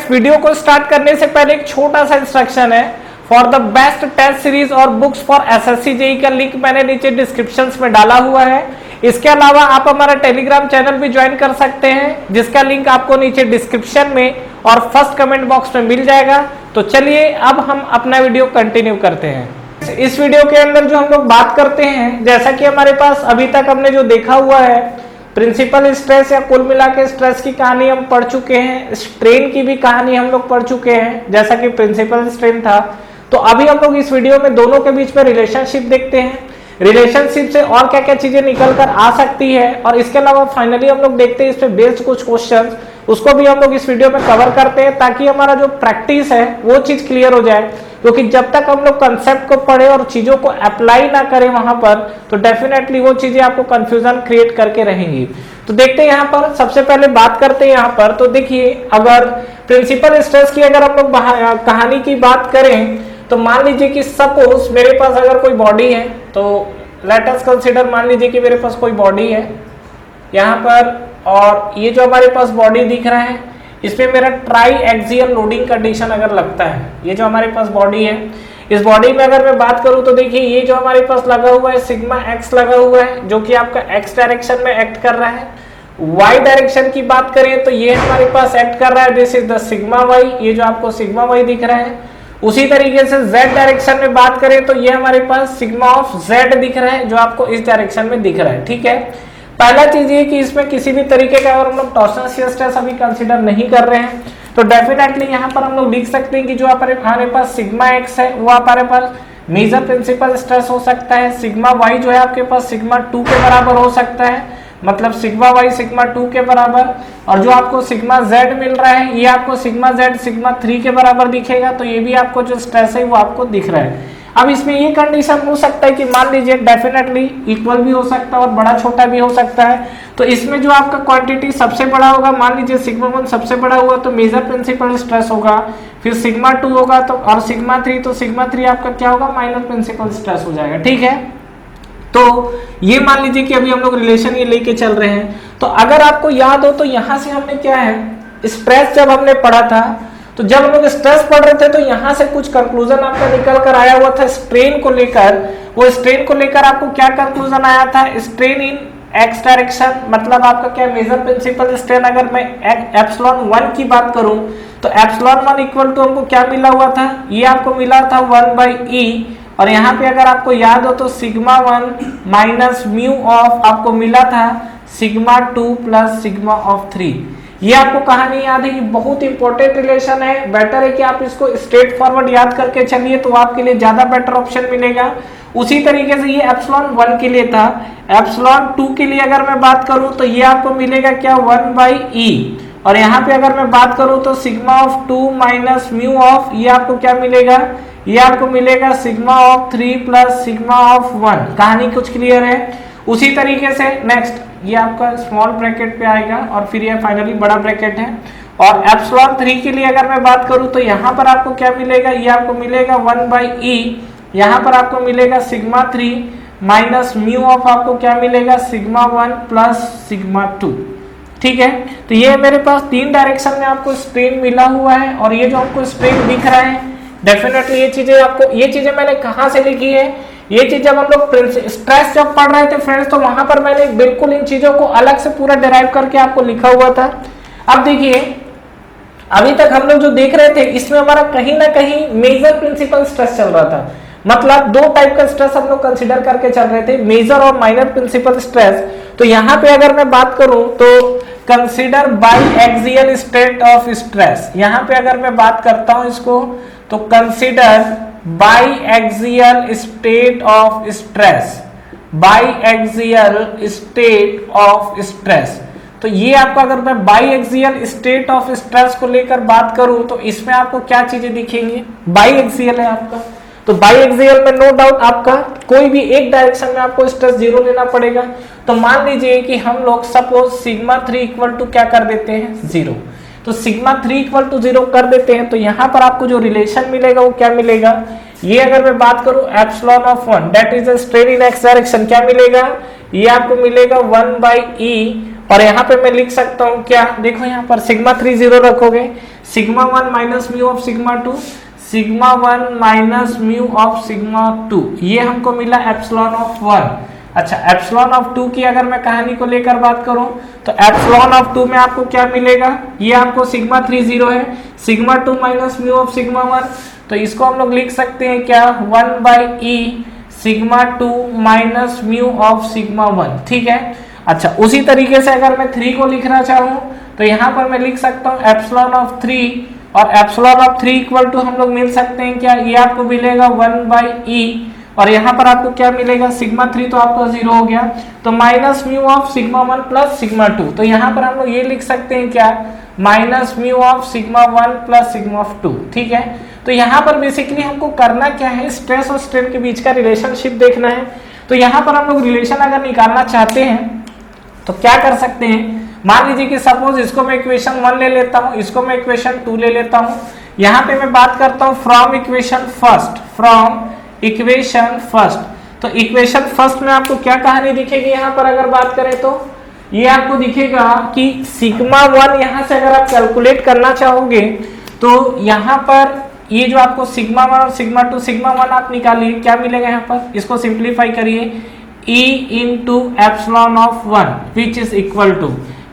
Friends, video को start करने से पहले एक छोटा सा इंस्ट्रक्शन है। For the best test series और बुक्स फॉर एसएससी जेईई का लिंक मैंने नीचे डिस्क्रिप्शन में डाला हुआ है। इसके अलावा आप हमारा टेलीग्राम चैनल भी ज्वाइन कर सकते हैं, जिसका लिंक आपको नीचे डिस्क्रिप्शन में और फर्स्ट कमेंट बॉक्स में मिल जाएगा। तो चलिए अब हम अपना वीडियो कंटिन्यू करते हैं। इस वीडियो के अंदर जो हम लोग बात करते हैं, जैसा कि हमारे पास अभी तक हमने जो देखा हुआ है, प्रिंसिपल स्ट्रेस या कुल मिला के स्ट्रेस की कहानी हम पढ़ चुके हैं, स्ट्रेन की भी कहानी हम लोग पढ़ चुके हैं, जैसा कि प्रिंसिपल स्ट्रेन था। तो अभी हम लोग इस वीडियो में दोनों के बीच में रिलेशनशिप देखते हैं, रिलेशनशिप से और क्या क्या चीजें निकल कर आ सकती है, और इसके अलावा फाइनली हम लोग देखते हैं इस पे बेस्ड कुछ क्वेश्चंस, उसको भी हम लोग इस वीडियो में कवर करते हैं, ताकि हमारा जो प्रैक्टिस है वो चीज क्लियर हो जाए। क्योंकि जब तक हम लोग कंसेप्ट को पढ़े और चीजों को अप्लाई ना करें वहां पर, तो डेफिनेटली वो चीजें आपको कंफ्यूजन क्रिएट करके रहेंगी। तो देखते हैं यहाँ पर, सबसे पहले बात करते हैं यहाँ पर। तो देखिए, अगर प्रिंसिपल स्ट्रेस की अगर हम लोग कहानी की बात करें, तो मान लीजिए कि सपोज मेरे पास अगर कोई बॉडी है, तो लेट अस कंसीडर, मान लीजिए कि मेरे पास कोई बॉडी है यहाँ पर, और ये जो हमारे पास बॉडी दिख रहा है, इसमें मेरा ट्राई एक्सियल लोडिंग कंडीशन अगर लगता है, ये जो हमारे पास बॉडी है, इस बॉडी में अगर मैं बात करूं तो देखिए ये जो हमारे पास लगा हुआ है सिग्मा एक्स लगा हुआ है, जो कि आपका एक्स डायरेक्शन में एक्ट कर रहा है। वाई डायरेक्शन की बात करें तो ये हमारे पास एक्ट कर रहा है, this is the sigma y, ये जो आपको सिग्मा वाई दिख रहा है। उसी तरीके से z डायरेक्शन में बात करें तो ये हमारे पास सिग्मा ऑफ z दिख रहा है, जो आपको इस डायरेक्शन में दिख रहा है। ठीक है, पहला चीज ये कि इसमें किसी भी तरीके का अगर हम लोग टॉर्सन शियर स्ट्रेस अभी कंसीडर नहीं कर रहे हैं, तो डेफिनेटली यहाँ पर हम लोग लिख सकते हैं कि जो हमारे पास सिग्मा एक्स है वो हमारे पास मेजर प्रिंसिपल स्ट्रेस हो सकता है। सिग्मा वाई जो है आपके पास सिग्मा 2 के बराबर हो सकता है, मतलब सिग्मा वाई सिग्मा 2 के बराबर, और जो आपको सिग्मा जेड मिल रहा है ये आपको सिग्मा जेड सिग्मा 3 के बराबर दिखेगा। तो ये भी आपको जो स्ट्रेस है वो आपको दिख रहा है। अब इसमें ये कंडीशन हो सकता है कि मान लीजिए डेफिनेटली इक्वल भी हो सकता है और बड़ा छोटा भी हो सकता है। तो इसमें जो आपका क्वांटिटी सबसे बड़ा होगा, मान लीजिए सिग्मा 1 सबसे बड़ा हुआ तो मेजर प्रिंसिपल स्ट्रेस होगा, फिर सिग्मा 2 होगा तो, और सिग्मा 3, तो सिग्मा 3 आपका क्या होगा, माइनर प्रिंसिपल स्ट्रेस हो जाएगा। ठीक है, तो ये मान लीजिए कि अभी हम लोग रिलेशन ये लेके चल रहे हैं। तो अगर आपको याद हो तो यहाँ से हमने क्या है, स्ट्रेस जब हमने पढ़ा था, तो जब हम लोग स्ट्रेस पढ़ रहे थे तो यहाँ से कुछ कंक्लूजन आपका निकल कर आया हुआ था स्ट्रेन को लेकर। वो स्ट्रेन को लेकर आपको क्या कंक्लूजन आया था, स्ट्रेन इन एक्स डायरेक्शन, मतलब आपका क्या मेजर प्रिंसिपल स्ट्रेन, अगर मैं एप्सिलॉन 1 की बात करूं तो एप्सिलॉन 1 इक्वल टू हमको क्या मिला हुआ था, ये आपको मिला था 1/e, और यहाँ पे अगर आपको याद हो तो सिग्मा 1 माइनस म्यू ऑफ आपको मिला था सिग्मा 2 प्लस सिग्मा ऑफ 3। ये आपको कहानी याद है, ये बहुत इंपॉर्टेंट रिलेशन है। बेटर है कि आप इसको स्ट्रेट फॉरवर्ड याद करके चलिए, तो आपके लिए ज्यादा बेटर ऑप्शन मिलेगा। उसी तरीके से ये एप्सिलॉन 1 के लिए था। एप्सिलॉन 2 के लिए अगर मैं बात करूं तो ये आपको मिलेगा क्या, 1/e, और यहाँ पे अगर मैं बात करूं तो sigma of 2 minus mu of, ये आपको क्या मिलेगा, ये आपको मिलेगा sigma of 3 plus sigma of 1। कहानी कुछ क्लियर है। उसी तरीके से नेक्स्ट ये आपका स्मॉल ब्रैकेट पे आएगा, और फिर ये फाइनली बड़ा ब्रैकेट है। और एप्सिलॉन 3 के लिए अगर मैं बात करूं तो यहाँ पर आपको क्या मिलेगा, ये आपको मिलेगा 1/e, यहाँ पर आपको मिलेगा सिग्मा 3 माइनस म्यू ऑफ आपको क्या मिलेगा, सिग्मा 1 प्लस सिग्मा 2। ठीक है, तो ये मेरे पास 3 डायरेक्शन में आपको स्ट्रेन मिला हुआ है, और ये जो आपको स्ट्रेन दिख रहा है, डेफिनेटली ये चीजें आपको, ये चीजें मैंने कहाँ से लिखी है, ये चीज जब हम लोग स्ट्रेस जब पढ़ रहे थे फ्रेंड्स, तो वहां पर मैंने बिल्कुल इन चीजों को अलग से पूरा डिराइव करके आपको लिखा हुआ था। अब देखिए, अभी तक हम लोग जो देख रहे थे इसमें हमारा कहीं ना कहीं मेजर प्रिंसिपल स्ट्रेस चल रहा था, मतलब 2 टाइप का स्ट्रेस हम लोग कंसीडर करके चल रहे थे, मेजर और माइनर प्रिंसिपल स्ट्रेस। तो यहाँ पे अगर मैं बात करूं तो consider by axial state of stress, यहाँ पे अगर मैं बात करता हूं इसको, तो consider by axial state of stress, by axial state of stress. तो ये आपका, अगर मैं by axial state of stress को लेकर बात करूं तो इसमें आपको क्या चीजें दिखेंगी, बाई एक्सियल है आपका, तो बाई एक्सियल में नो डाउट आपका कोई भी एक डायरेक्शन में आपको स्ट्रेस 0 लेना पड़ेगा। तो मान लीजिए कि हम लोग सपोज सिग्मा 3 इक्वल टू क्या कर देते हैं, 0, तो सिग्मा 3 इक्वल टू 0 कर देते हैं। तो यहाँ पर आपको जो रिलेशन मिलेगा वो क्या मिलेगा, ये अगर मैं बात करूं epsilon of 1 that is a strain in x direction, क्या मिलेगा, ये आपको मिलेगा 1/e, और यहाँ पे मैं लिख सकता हूँ क्या, देखो यहाँ पर सिग्मा 3 0 रखोगे, sigma 1 minus mu of sigma 2, sigma 1 minus mu of sigma 2, ये हमको मिला एप्सिलॉन ऑफ 1। अच्छा, एप्सिलॉन ऑफ 2 की अगर मैं कहानी को लेकर बात करूं तो एप्सिलॉन ऑफ 2 में आपको क्या मिलेगा, ये आपको सिग्मा 3 0 है, sigma 2 minus mu of sigma 1, तो इसको हम लोग लिख सकते हैं क्या 1 by E sigma 2 minus mu of sigma 1, ठीक है। अच्छा, उसी तरीके से अगर मैं 3 को लिखना चाहूं तो यहां पर मैं लिख सकता हूं एप्सिलॉन ऑफ 3, और एप्सिलॉन ऑफ 3 इक्वल टू हम लोग मिल सकते हैं क्या, ये आपको मिलेगा 1 बाई ई, और यहाँ पर आपको क्या मिलेगा सिग्मा 3 तो आपका 0 हो गया, तो minus mu of sigma 1 plus sigma 2, तो यहाँ पर हम लोग ये लिख सकते हैं क्या minus mu of sigma 1 plus sigma 2, ठीक है। तो यहाँ पर बेसिकली हमको करना क्या है, स्ट्रेस और स्ट्रेन के बीच का रिलेशनशिप देखना है। तो यहाँ पर हम लोग रिलेशन अगर निकालना चाहते हैं तो क्या कर सकते हैं, मान लीजिए कि सपोज इसको मैं इक्वेशन 1 ले लेता हूँ, इसको मैं इक्वेशन 2 ले लेता हूँ, यहाँ पे मैं बात करता हूँ from equation first, from equation first. तो इक्वेशन फर्स्ट में आपको क्या कहानी दिखेगी, यहाँ पर अगर बात करें तो ये आपको दिखेगा कि सिग्मा 1 यहाँ से अगर आप कैलकुलेट करना चाहोगे तो यहाँ पर ये जो आपको सिग्मा 1 और सिग्मा 2, सिग्मा 1 आप निकालिए, क्या मिलेगा यहाँ पर, इसको सिंप्लीफाई करिए, e into epsilon of 1 which is equal to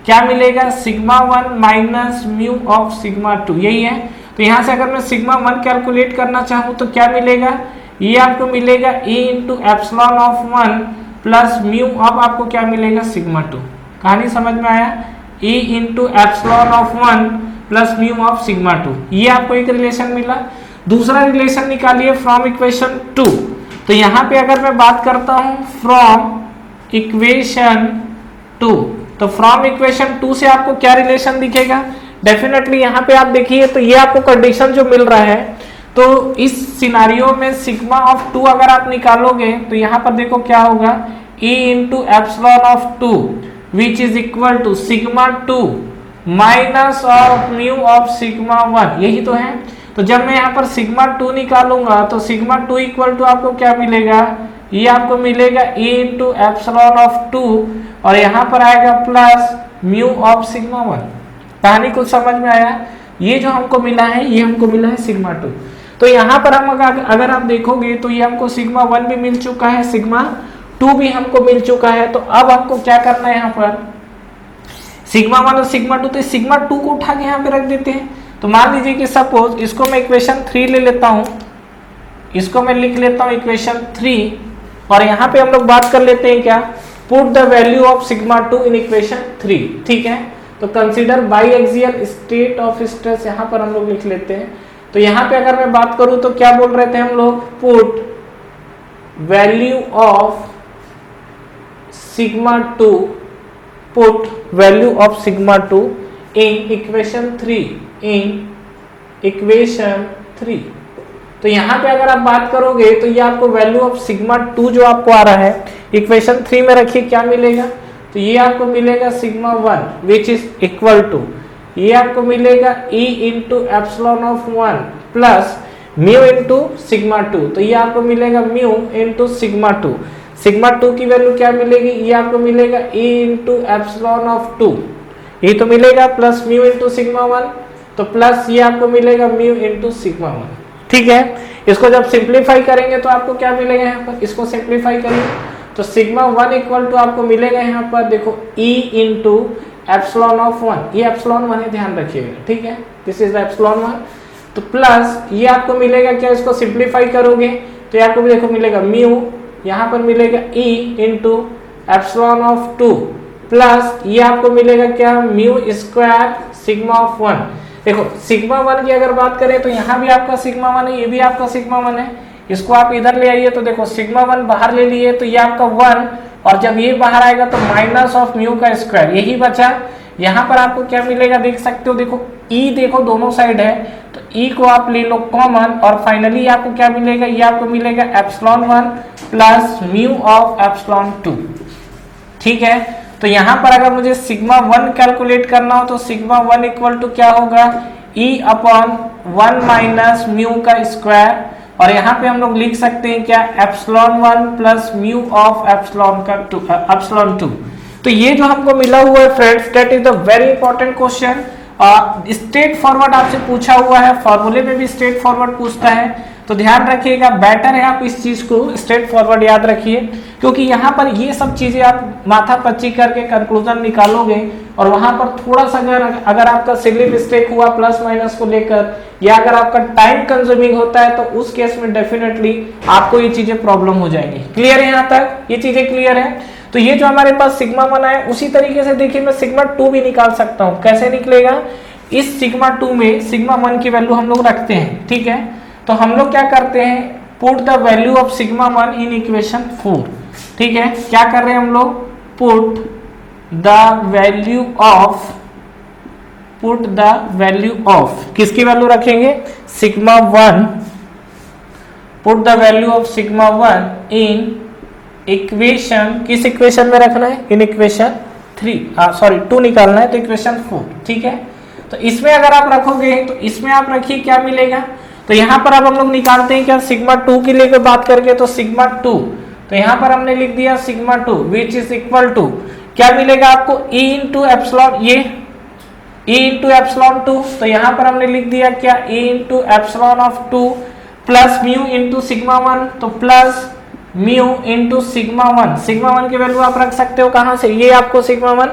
क्या मिलेगा sigma 1 minus mu of sigma 2, यही है। तो यहाँ से अगर मैं सिग्मा 1 कैलकुलेट करना चाहूँ तो क्या मिलेगा, ये आपको मिलेगा e into epsilon of 1 plus mu of आपको क्या मिलेगा सिग्मा 2। कहानी समझ में आया, e into epsilon of 1 plus mu of sigma 2, ये आपको एक रिलेशन मिला। दूसरा रिलेशन निकालिए फ्रॉम इक्वेशन 2, तो यहाँ पे अगर मैं बात करता हूँ फ्रॉम इक्वेशन 2, तो फ्रॉम इक्वेशन 2 से आपको क्या रिलेशन दिखेगा, डेफिनेटली यहाँ पे आप देखिए तो ये आपको कंडीशन जो मिल रहा है, तो इस सिनारियो में सिग्मा ऑफ 2 अगर आप निकालोगे तो यहाँ पर देखो क्या होगा, e into epsilon of 2 which is equal to sigma 2 minus of mu of sigma 1, यही तो है। तो जब मैं यहाँ पर सिग्मा 2 निकालूंगा तो सिग्मा 2 इक्वल टू आपको क्या मिलेगा, ये आपको मिलेगा e इंटू एप्सिलॉन ऑफ 2 और यहाँ पर आएगा प्लस म्यू ऑफ सिग्मा 1। कहानी कुछ समझ में आया, ये जो हमको मिला है ये हमको मिला है सिग्मा 2। तो यहाँ पर हम अगर आप देखोगे तो ये हमको सिग्मा 1 भी मिल चुका है, सिग्मा 2 भी हमको मिल चुका है। तो अब हमको क्या करना है, यहाँ पर सिग्मा 1 और सिग्मा 2, तो सिग्मा 2 को उठा के यहाँ पे रख देते हैं। तो मान लीजिए कि सपोज इसको मैं इक्वेशन 3 ले लेता हूँ, इसको मैं लिख लेता हूँ इक्वेशन 3, और यहाँ पे हम लोग बात कर लेते हैं क्या, put the value of sigma 2 in equation 3, ठीक है। तो consider by axial state of stress यहाँ पर हम लोग लिख लेते हैं। तो यहाँ पे अगर मैं बात करूँ तो क्या बोल रहे थे हम लोग, put value of sigma 2, put value of sigma 2 in equation 3, in equation 3। तो यहाँ पे अगर आप बात करोगे तो ये आपको वैल्यू ऑफ सिग्मा 2 जो आपको आ रहा है इक्वेशन 3 में रखिए, क्या मिलेगा, तो ये आपको मिलेगा sigma 1 which is equal to, ये आपको मिलेगा e into epsilon of 1 plus mu into sigma 2, तो ये आपको मिलेगा म्यू इंटू सिग्मा 2। सिग्मा 2 की वैल्यू क्या मिलेगी, ये आपको मिलेगा e इंटू एप्सिलॉन ऑफ 2, ये तो मिलेगा प्लस म्यू इंटू सिग्मा 1, तो प्लस ये आपको मिलेगा म्यू इंटू सिग्मा 1, ठीक है। इसको जब सिंप्लीफाई करेंगे तो आपको क्या मिलेगा, यहाँ पर इसको सिंप्लीफाई करिए तो सिग्मा 1 इक्वल टू आपको मिलेगा यहाँ पर देखो e इंटू एप्सिलॉन ऑफ 1, ये एप्सिलॉन 1 है, ध्यान रखिएगा, ठीक है, दिस इज एप्सिलॉन 1। तो प्लस ये आपको मिलेगा क्या, इसको सिंप्लीफाई करोगे तो ये आपको देखो मिलेगा म्यू, यहाँ पर मिलेगा e into epsilon of 2 plus ये आपको मिलेगा क्या, म्यू स्क्वायर सिग्मा ऑफ 1। देखो सिग्मा 1 की अगर बात करें तो यहाँ भी आपका सिग्मा 1 है, ये भी आपका सिग्मा 1 है, इसको आप इधर ले आइए तो देखो सिग्मा 1 बाहर ले लिए तो ये आपका 1, और जब ये बाहर आएगा तो माइनस ऑफ म्यू का स्क्वायर, यही बचा। यहाँ पर आपको क्या मिलेगा देख सकते हो, देखो e देखो दोनों साइड है तो e को आप ले लो कॉमन, और फाइनली आपको क्या मिलेगा, ये आपको मिलेगा epsilon 1 plus mu of epsilon 2, ठीक है। तो यहाँ पर अगर मुझे सिग्मा 1 कैलकुलेट करना हो तो सिग्मा 1 इक्वल टू क्या होगा, e अपॉन 1 माइनस म्यू का स्क्वायर, और यहाँ पे हम लोग लिख सकते हैं क्या, epsilon 1 plus mu of epsilon 2। तो ये जो हमको मिला हुआ है friends, that is the very important question, straight forward आपसे पूछा हुआ है, फॉर्मूले में भी स्ट्रेट फॉरवर्ड पूछता है, तो ध्यान रखिएगा, बेटर है आप इस चीज को स्ट्रेट फॉरवर्ड याद रखिए, क्योंकि यहाँ पर ये सब चीजें आप माथा पच्ची करके कंक्लूजन निकालोगे और वहां पर थोड़ा सा अगर आपका सिली मिस्टेक हुआ प्लस माइनस को लेकर, या अगर आपका टाइम कंज्यूमिंग होता है, तो उस केस में डेफिनेटली आपको ये चीजें प्रॉब्लम हो जाएंगी। क्लियर है यहाँ तक? ये चीजें क्लियर है? तो ये जो हमारे पास सिग्मा 1 है, उसी तरीके से देखिए मैं सिग्मा 2 भी निकाल सकता हूँ। कैसे निकलेगा? इस सिग्मा 2 में सिग्मा 1 की वैल्यू हम लोग रखते हैं, ठीक है? तो हम लोग क्या करते हैं, put the value of sigma 1 in equation 4, ठीक है? क्या कर रहे हैं हम लोग? पुट द वैल्यू ऑफ किसकी वैल्यू रखेंगे? Sigma 1। Put the value of sigma 1 in equation, किस इक्वेशन में रखना है? इन इक्वेशन 2 निकालना है, तो इक्वेशन 4, ठीक है? तो इसमें अगर आप रखोगे तो इसमें आप रखिए क्या मिलेगा? तो यहाँ पर अब हम लोग निकालते हैं क्या सिग्मा 2 की लेकर बात करके, तो सिग्मा 2, तो यहाँ पर हमने लिख दिया sigma 2 which is equal to क्या मिलेगा आपको? E इंटू एप्सिलॉन, ये E इंटू एप्सिलॉन 2, तो यहाँ पर हमने लिख दिया क्या? E into epsilon of 2 plus mu into sigma 1, तो plus mu into sigma 1। Sigma 1 की वैल्यू आप रख सकते हो कहाँ से? ये आपको सिग्मा 1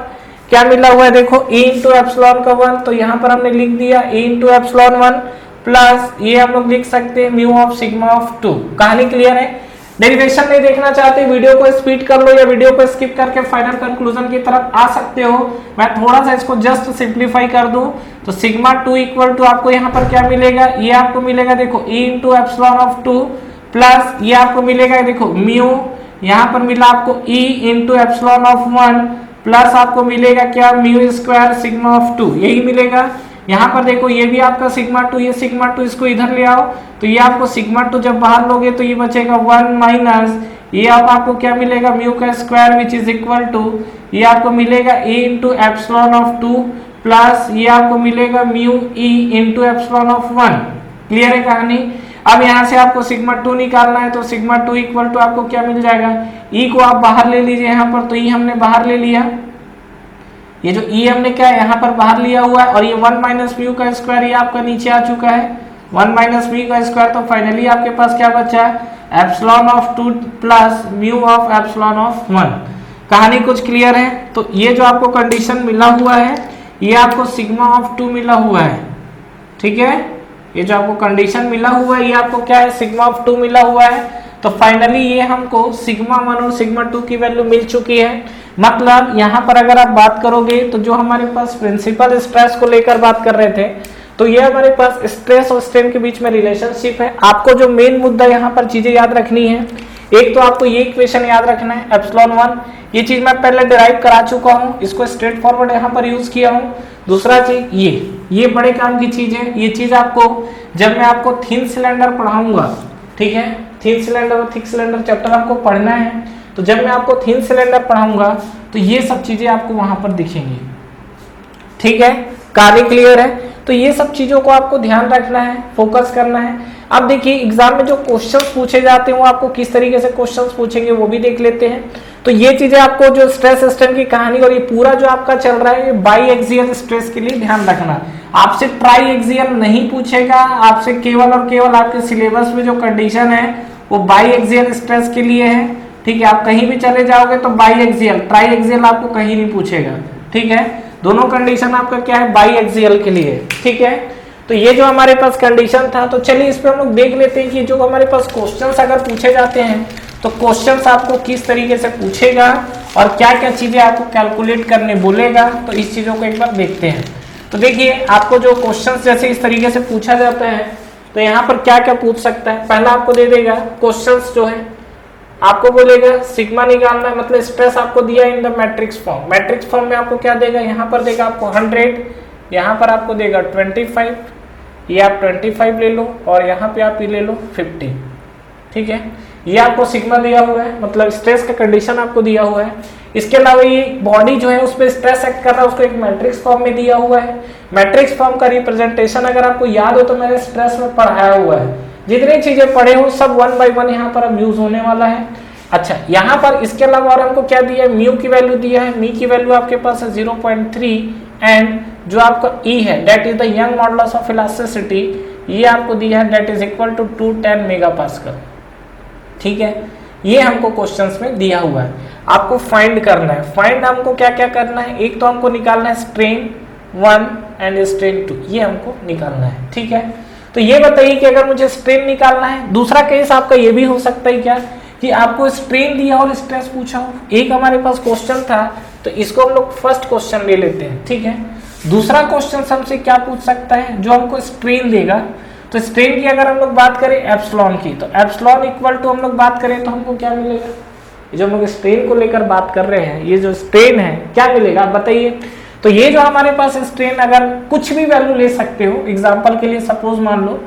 क्या मिला हुआ है? देखो E इंटू एप्सिलॉन का 1, तो यहाँ पर हमने लिख दिया E इंटू एप्सिलॉन 1 प्लस ये हम लोग लिख सकते हैं म्यू ऑफ सिग्मा ऑफ 2। कहानी क्लियर है? डेरिवेशन नहीं देखना चाहते, वीडियो को स्पीड कर लो या वीडियो को स्किप करके फाइनल कंक्लूजन की तरफ आ सकते हो। मैं थोड़ा सा इसको जस्ट सिंप्लीफाई कर दूं, तो सिग्मा 2 इक्वल टू आपको यहाँ पर क्या मिलेगा? ये आपको मिलेगा देखो E into epsilon of 2 plus ये आपको मिलेगा देखो म्यू, यहाँ पर मिला आपको E into epsilon of 1 plus आपको मिलेगा क्या? म्यू स्क्वायर सिग्मा ऑफ 2, यही मिलेगा। यहाँ पर देखो ये भी आपका सिग्मा 2, ये सिग्मा 2, इसको इधर ले आओ, तो ये आपको सिग्मा 2 जब बाहर लोगे तो ये बचेगा 1 माइनस ये आपको क्या मिलेगा? म्यू का square which is equal to ये आपको मिलेगा E into epsilon of 2 plus ये आपको मिलेगा mu E into epsilon of 1। Clear है कहानी? अब यहाँ से आपको सिग्मा 2 निकालना है, तो सिग्मा 2 इक्वल टू आपको क्या मिल जाएगा? E को आप बाहर ले लीजिए यहाँ पर, तो E हमने बाहर ले लिया, ये जो E हमने क्या यहाँ पर बाहर लिया हुआ है, और ये 1 माइनस म्यू का स्क्वायर ये आपका नीचे आ चुका है, 1 माइनस म्यू का स्क्वायर, तो फाइनली आपके पास क्या बचा है? Epsilon of 2 plus mu of epsilon of 1। कहानी कुछ क्लियर है? तो ये जो आपको कंडीशन मिला हुआ है, ये आपको सिग्मा ऑफ 2 मिला हुआ है, ठीक है? ये जो आपको कंडीशन मिला हुआ है, ये आपको क्या है? सिग्मा ऑफ 2 मिला हुआ है। तो फाइनली ये हमको सिग्मा 1 और सिग्मा 2 की वैल्यू मिल चुकी है। मतलब यहाँ पर अगर आप बात करोगे तो जो हमारे पास प्रिंसिपल स्ट्रेस को लेकर बात कर रहे थे, तो ये हमारे पास स्ट्रेस और स्ट्रेन के बीच में रिलेशनशिप है। आपको जो मेन मुद्दा यहाँ पर चीजें याद रखनी है, एक तो आपको ये इक्वेशन याद रखना है एप्सिलॉन 1, ये चीज मैं पहले डिराइव करा चुका हूँ, इसको स्ट्रेट फॉरवर्ड यहाँ पर यूज किया हूँ। दूसरा चीज ये बड़े काम की चीज है, ये चीज आपको जब मैं आपको थिन सिलेंडर पढ़ाऊंगा, ठीक है? थिन सिलेंडर और थिक सिलेंडर चैप्टर आपको पढ़ना है, तो जब मैं आपको थिन सिलेंडर पढ़ाऊंगा तो ये सब चीजें आपको वहां पर दिखेंगी, ठीक है? कार्य क्लियर है? तो ये सब चीजों को आपको ध्यान रखना है, फोकस करना है। अब देखिए एग्जाम में जो क्वेश्चंस पूछे जाते हैं वो आपको किस तरीके से क्वेश्चंस पूछेंगे वो भी देख लेते हैं। तो ये चीजें आपको जो स्ट्रेस स्ट्रेन की कहानी और ये पूरा जो आपका चल रहा है, ये बाई एक्सियल स्ट्रेस के लिए ध्यान रखना। आपसे ट्राई एक्सियल नहीं पूछेगा, आपसे केवल और केवल आपके सिलेबस में जो कंडीशन है वो बाई एक्सियल स्ट्रेस के लिए है, ठीक है? आप कहीं भी चले जाओगे तो बाई एक्सियल, ट्राई एक्सियल आपको कहीं नहीं पूछेगा, ठीक है? दोनों कंडीशन आपका क्या है? बाई एक्सियल के लिए, ठीक है? तो ये जो हमारे पास कंडीशन था, तो चलिए इस पे हम लोग देख लेते हैं कि जो हमारे पास क्वेश्चंस अगर पूछे जाते हैं तो क्वेश्चंस आपको किस तरीके से पूछेगा और क्या क्या चीजें आपको कैलकुलेट करने बोलेगा। तो इस चीजों को एक बार देखते हैं। तो देखिए आपको जो क्वेश्चंस जैसे इस तरीके से पूछा जाता है, तो यहाँ पर क्या क्या पूछ सकता है। पहला आपको दे देगा क्वेश्चंस जो है, आपको बोलेगा सिग्मा निकालना है, मतलब स्ट्रेस आपको दिया in the matrix form. Matrix form में आपको क्या देगा? यहाँ पर देगा आपको 100, यहाँ पर आपको देगा 25, ये आप 25 ले लो और यहाँ पे आप ये ले लो 50, ठीक है? ये आपको सिग्मा दिया हुआ है, मतलब स्ट्रेस का कंडीशन आपको दिया हुआ है। इसके अलावा ये बॉडी जो है उस पर स्ट्रेस एक्ट कर रहा है, उसको एक मैट्रिक्स फॉर्म में दिया हुआ है। मैट्रिक्स फॉर्म का रिप्रेजेंटेशन अगर आपको याद हो तो मैंने स्ट्रेस में पढ़ाया हुआ है, जितनी चीजें पढ़े हो सब 1 by 1 यहाँ पर अब यूज होने वाला है। अच्छा, यहाँ पर इसके अलावा और हमको क्या दिया है? म्यू की वैल्यू दिया है, म्यू की वैल्यू आपके पास है 0.3 एंड जो आपका E है that is the Young modulus of elasticity, ये आपको दिया है that is equal to 210 megapascal. ठीक है, ये हमको क्वेश्चंस में दिया हुआ है, आपको फाइंड करना है। फाइंड हमको क्या क्या करना है, एक तो हमको निकालना है स्ट्रेन 1 एंड स्ट्रेन 2, ये हमको निकालना है। ठीक है, तो ये बताइए कि अगर मुझे स्ट्रेन निकालना है, दूसरा केस आपका ये भी हो सकता है क्या कि आपको स्ट्रेन दिया और स्ट्रेस पूछा हो। एक हमारे पास क्वेश्चन था तो इसको हम लोग फर्स्ट क्वेश्चन ले लेते हैं। ठीक है, दूसरा क्वेश्चन हमसे क्या पूछ सकता है, जो हमको स्ट्रेन देगा, तो स्ट्रेन की अगर हम लोग बात करें एप्सिलॉन की, तो एप्सिलॉन इक्वल टू हम लोग बात करें तो हमको क्या मिलेगा, जो हम लोग स्ट्रेन को लेकर बात कर रहे हैं, ये जो स्ट्रेन है क्या मिलेगा आप बताइए। तो ये जो हमारे पास स्ट्रेन अगर कुछ भी वैल्यू ले सकते हो, एग्जांपल के लिए सपोज मान लो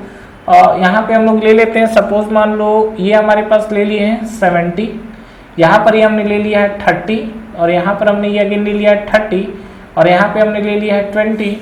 यहाँ पे हम लोग ले लेते हैं, सपोज मान लो ये हमारे पास ले लिए हैं 70, यहाँ पर ये हमने ले लिया है 30, और यहाँ पर हमने ये अगेन ले लिया है 30, और यहाँ पे हमने ले लिया है 20,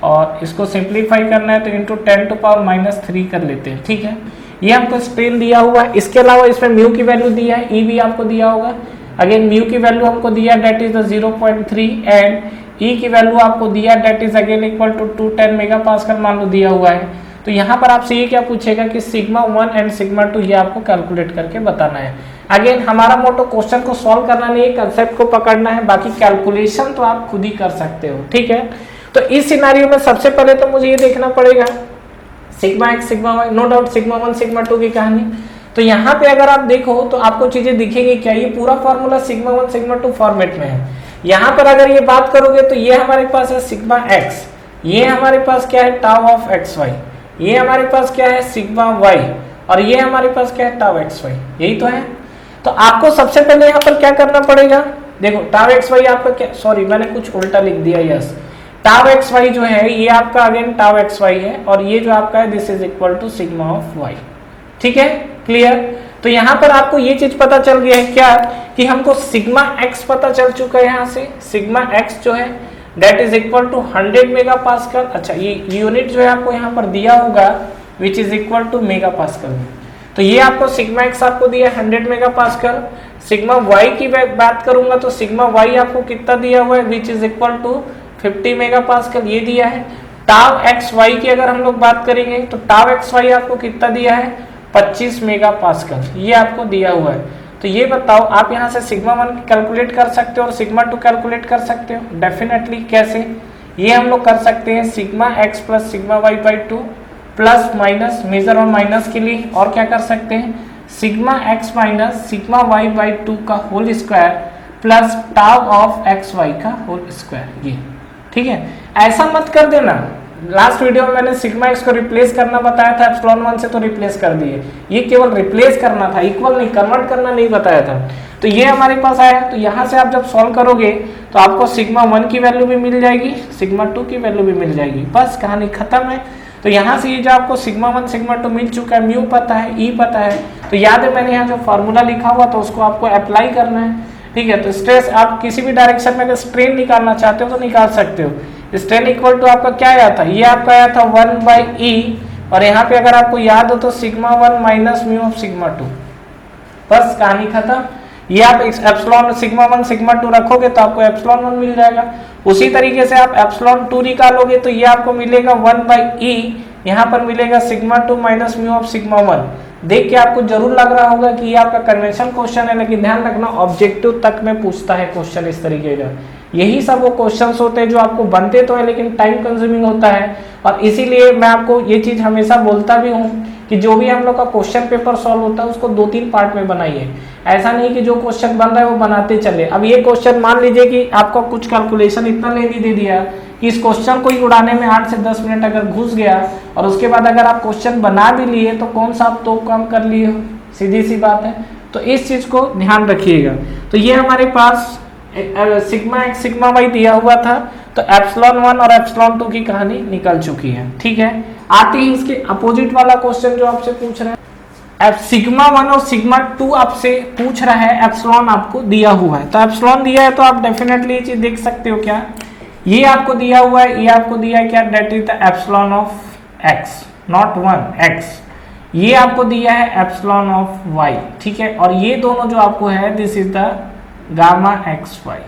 और इसको सिंप्लीफाई करना है तो इंटू 10⁻³ कर लेते हैं। ठीक है, ये हमको स्ट्रेन दिया हुआ है। इसके अलावा इसमें म्यू की वैल्यू दिया है, ई भी आपको दिया होगा, अगेन म्यू की वैल्यू हमको दिया दैट इज 0.3 एंड ई की वैल्यू आपको दिया that is again equal to 210 megapascal मान लो दिया हुआ है। तो यहाँ पर आपसे ये क्या पूछेगा कि सिग्मा 1 एंड सिग्मा 2 ये आपको कैलकुलेट करके बताना है। अगेन हमारा मोटो क्वेश्चन को सॉल्व करना नहीं है, कंसेप्ट को पकड़ना है, बाकी कैलकुलेशन तो आप खुद ही कर सकते हो। ठीक है, तो इस सिनेरियो में सबसे पहले तो मुझे ये देखना पड़ेगा sigma x sigma y, no doubt sigma 1 sigma 2 की कहानी। तो यहाँ पे अगर आप देखो तो आपको चीजें दिखेंगी क्या, ये पूरा फॉर्मूला सिग्मा 1 सिग्मा 2 फॉर्मेट में है। यहाँ पर अगर ये बात करोगे तो ये हमारे पास है सिग्मा x, ये हमारे पास क्या है टाउ ऑफ एक्स वाई, ये हमारे पास क्या है सिग्मा y, और ये हमारे पास क्या है टाउ एक्स वाई, यही तो है। तो आपको सबसे पहले यहाँ पर क्या करना पड़ेगा, देखो टाउ एक्स वाई आपका क्या, सॉरी मैंने कुछ उल्टा लिख दिया, यस टाउ एक्स वाई जो है ये आपका अगेन टाउ एक्स वाई है, और ये जो आपका है this is equal to sigma of y. ठीक है, क्लियर। तो यहाँ पर आपको ये चीज पता चल गया है क्या कि हमको सिग्मा एक्स पता चल चुका है, यहाँ से सिग्मा एक्स जो है that is equal to 100 megapascal. अच्छा, ये यूनिट जो है आपको यहाँ पर दिया होगा which is equal to megapascal में, तो ये आपको सिग्मा एक्स आपको दिया 100 मेगापास्कल। सिग्मा वाई की बात करूंगा तो सिग्मा वाई आपको कितना दिया हुआ है which is equal to 50 megapascal, ये दिया है। टाउ एक्स वाई की अगर हम लोग बात करेंगे तो टाउ एक्स वाई आपको कितना दिया है 25 मेगापास्कल, ये आपको दिया हुआ है। तो ये बताओ आप यहाँ से सिग्मा 1 कैलकुलेट कर सकते हो और सिग्मा 2 कैलकुलेट कर सकते हो, डेफिनेटली। कैसे, ये हम लोग कर सकते हैं sigma x plus sigma y by 2 plus minus major और माइनस के लिए, और क्या कर सकते हैं sigma x minus sigma y by 2 का whole square plus tau of x y का होल स्क्वायर, ये ठीक है। ऐसा मत कर देना, लास्ट वीडियो में मैंने सिग्मा एक्स को रिप्लेस करना बताया था एप्सिलॉन 1 से, तो रिप्लेस कर दिए, ये केवल रिप्लेस करना था, इक्वल नहीं, कन्वर्ट करना नहीं बताया था। तो ये हमारे पास आया, तो यहाँ से आप जब सॉल्व करोगे तो आपको सिग्मा 1 की वैल्यू भी मिल जाएगी, सिग्मा 2 की वैल्यू भी मिल जाएगी, बस कहानी खत्म है। तो यहाँ से ये जो आपको सिग्मा 1 सिग्मा 2 मिल चुका है, म्यू पता है, ई पता है, तो याद है मैंने यहाँ जो फॉर्मूला लिखा हुआ तो उसको आपको अप्लाई करना है। ठीक है, तो स्ट्रेस आप किसी भी डायरेक्शन में अगर स्ट्रेन निकालना चाहते हो तो निकाल सकते हो। स्ट्रेन इक्वल टू आपका क्या आया था, ये आपका आया था 1/e, और यहाँ पे अगर आपको याद हो तो sigma 1 minus mu of sigma 2, बस कहानी खत्म। ये आप एप्सिलॉन सिग्मा 1 सिग्मा 2 रखोगे तो आपको एप्सिलॉन 1 मिल जाएगा। उसी तरीके से आप एप्सिलॉन 2 निकालोगे तो ये आपको मिलेगा 1/e, यहाँ पर मिलेगा sigma 2 minus mu of sigma 1। देख के आपको जरूर लग रहा होगा कि ये आपका कन्वेंशन क्वेश्चन है, लेकिन ध्यान रखना ऑब्जेक्टिव तक में पूछता है क्वेश्चन इस तरीके का। यही सब वो क्वेश्चंस होते हैं जो आपको बनते तो है लेकिन टाइम कंज्यूमिंग होता है, और इसीलिए मैं आपको ये चीज हमेशा बोलता भी हूँ कि जो भी हम लोग का क्वेश्चन पेपर सॉल्व होता है उसको 2-3 पार्ट में बनाइए। ऐसा नहीं कि जो क्वेश्चन बन रहा है वो बनाते चले। अब ये क्वेश्चन मान लीजिए कि आपको कुछ कैलकुलेशन इतना लेनी दे दिया कि इस क्वेश्चन को ही उड़ाने में 8 से 10 मिनट अगर घुस गया, और उसके बाद अगर आप क्वेश्चन बना भी लिए तो कौन सा आप तो काम कर लिए हो, सीधी सी बात है। तो इस चीज को ध्यान रखिएगा। तो ये हमारे पास सिग्मा एक्स सिग्मा वाई दिया हुआ था, तो एप्सिलॉन 1 और एप्सिलॉन 2 की कहानी निकल चुकी है। ठीक है, आते ही इसके अपोजिट वाला क्वेश्चन जो आपसे पूछ रहा है, सिग्मा 1 और सिग्मा 2 आपसे पूछ रहा है, एप्सिलॉन आपको दिया हुआ है। तो एप्सिलॉन दिया है तो आप डेफिनेटली ये चीज देख सकते हो, क्या ये आपको दिया हुआ है, ये आपको दिया है क्या, that is the epsilon of x, not 1 x. ये आपको दिया है एप्सिलॉन ऑफ वाई, ठीक है, और ये दोनों जो आपको है this is the gamma x y.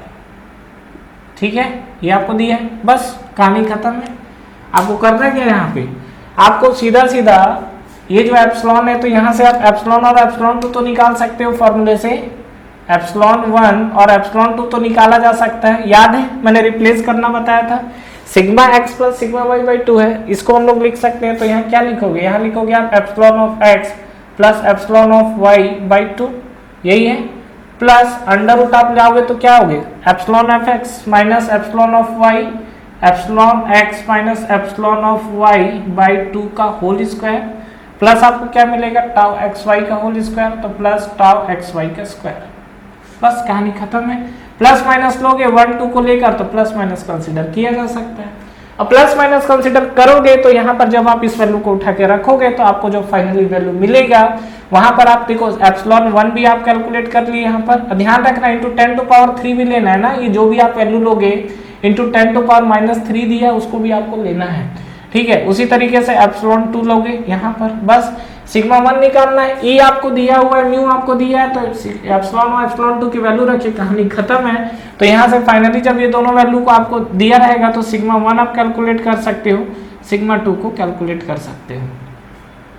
ठीक है, ये आपको दिया है, बस कहानी खत्म है। आपको करना क्या है यहाँ पे, आपको सीधा सीधा ये जो एप्सिलॉन है तो यहाँ से आप एप्सिलॉन और एप्सिलॉन 2 तो निकाल सकते हो फॉर्मूले से, एप्सिलॉन 1 और एप्सिलॉन 2 तो निकाला जा सकता है, याद है मैंने रिप्लेस करना बताया था। Sigma x plus sigma y by 2 है, इसको हम लोग लिख सकते हैं। तो यहाँ क्या लिखोगे, यहाँ लिखोगे आप epsilon of x plus epsilon of y by 2, यही है, प्लस अंडर रूट आप जाओगे तो क्या होगे, epsilon of x minus epsilon of y, epsilon x minus epsilon of y by 2 का होल स्क्वायर, प्लस आपको क्या मिलेगा, टाउ एक्स वाई का होल स्क्वायर, तो प्लस टाउ एक्स वाई का स्क्वायर। बस कहानी खत्म है। प्लस माइनस लोगे 1 2 को लेकर तो प्लस माइनस कंसीडर किया जा सकता है। अब प्लस माइनस कंसीडर करोगे तो यहाँ पर जब आप इस वैल्यू को उठा के रखोगे तो आपको जो फाइनली वैल्यू मिलेगा वहां पर आप देखो एप्सिलॉन 1 भी आप कैलकुलेट कर लिए यहाँ पर, ध्यान रखना इंटू 10 टू पावर 3 भी लेना है ना, ये जो भी आप वैल्यू लोगे इंटू 10 टू पावर -3 दिया उसको भी आपको लेना है, ठीक है। उसी तरीके से एप्सिलॉन 2 लोगे यहाँ पर, बस सिग्मा 1 निकालना है, ई आपको दिया हुआ है, म्यू आपको दिया है, तो एप्सिलॉन और एप्सिलॉन 2 की वैल्यू रखिए, कहानी खत्म है। तो यहाँ से फाइनली जब ये दोनों वैल्यू को आपको दिया रहेगा तो सिग्मा 1 आप कैलकुलेट कर सकते हो, सिग्मा 2 को कैलकुलेट कर सकते हो,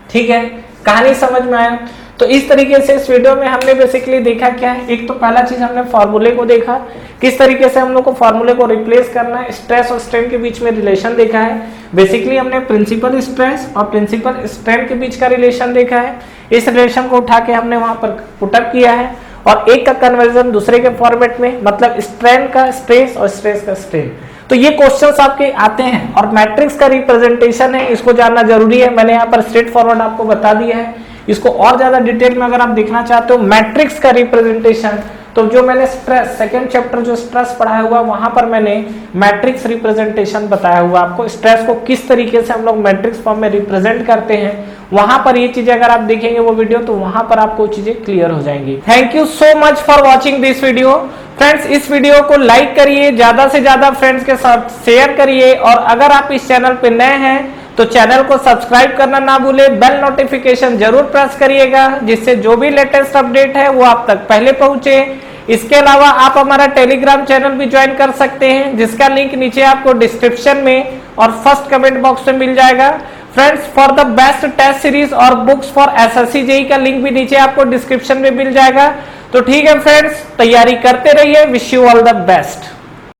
ठीक है। कहानी समझ में आया। तो इस तरीके से इस वीडियो में हमने बेसिकली देखा क्या है, एक तो पहला चीज हमने फॉर्मूले को देखा, किस तरीके से हम लोग को फॉर्मूले को रिप्लेस करना है, स्ट्रेस और स्ट्रेन के बीच में रिलेशन देखा है। बेसिकली हमने प्रिंसिपल स्ट्रेस और प्रिंसिपल स्ट्रेन के बीच का रिलेशन देखा है, इस रिलेशन को उठा के हमने वहां पर पुटअप किया है और एक का कन्वर्जन दूसरे के फॉर्मेट में, मतलब स्ट्रेन का स्ट्रेस और स्ट्रेस का स्ट्रेन। तो ये क्वेश्चंस आपके आते हैं और मैट्रिक्स का रिप्रेजेंटेशन है, इसको जानना जरूरी है। मैंने यहाँ पर स्ट्रेट फॉरवर्ड आपको बता दिया है, इसको और ज्यादा डिटेल में अगर आप देखना चाहते हो मैट्रिक्स का रिप्रेजेंटेशन, तो जो मैंने स्ट्रेस सेकंड चैप्टर जो स्ट्रेस पढ़ाया हुआ वहां पर मैंने मैट्रिक्स रिप्रेजेंटेशन बताया हुआ आपको, स्ट्रेस को किस तरीके से हम लोग मैट्रिक्स फॉर्म में रिप्रेजेंट करते हैं, वहां पर ये चीजें अगर आप देखेंगे वो वीडियो तो वहां पर आपको चीजें क्लियर हो जाएंगी। Thank you so much for watching this video. Friends इस वीडियो को लाइक करिए, ज्यादा से ज्यादा फ्रेंड्स के साथ शेयर करिए और अगर आप इस चैनल पे नए हैं तो चैनल को सब्सक्राइब करना ना भूलें, बेल नोटिफिकेशन जरूर प्रेस करिएगा जिससे जो भी लेटेस्ट अपडेट है वो आप तक पहले पहुंचे। इसके अलावा आप हमारा टेलीग्राम चैनल भी ज्वाइन कर सकते हैं जिसका लिंक नीचे आपको डिस्क्रिप्शन में और फर्स्ट कमेंट बॉक्स में मिल जाएगा। Friends for the best test series और बुक्स फॉर एसएससी जेईई का लिंक भी नीचे आपको डिस्क्रिप्शन में मिल जाएगा। तो ठीक है फ्रेंड्स, तैयारी करते रहिए, wish you all the best.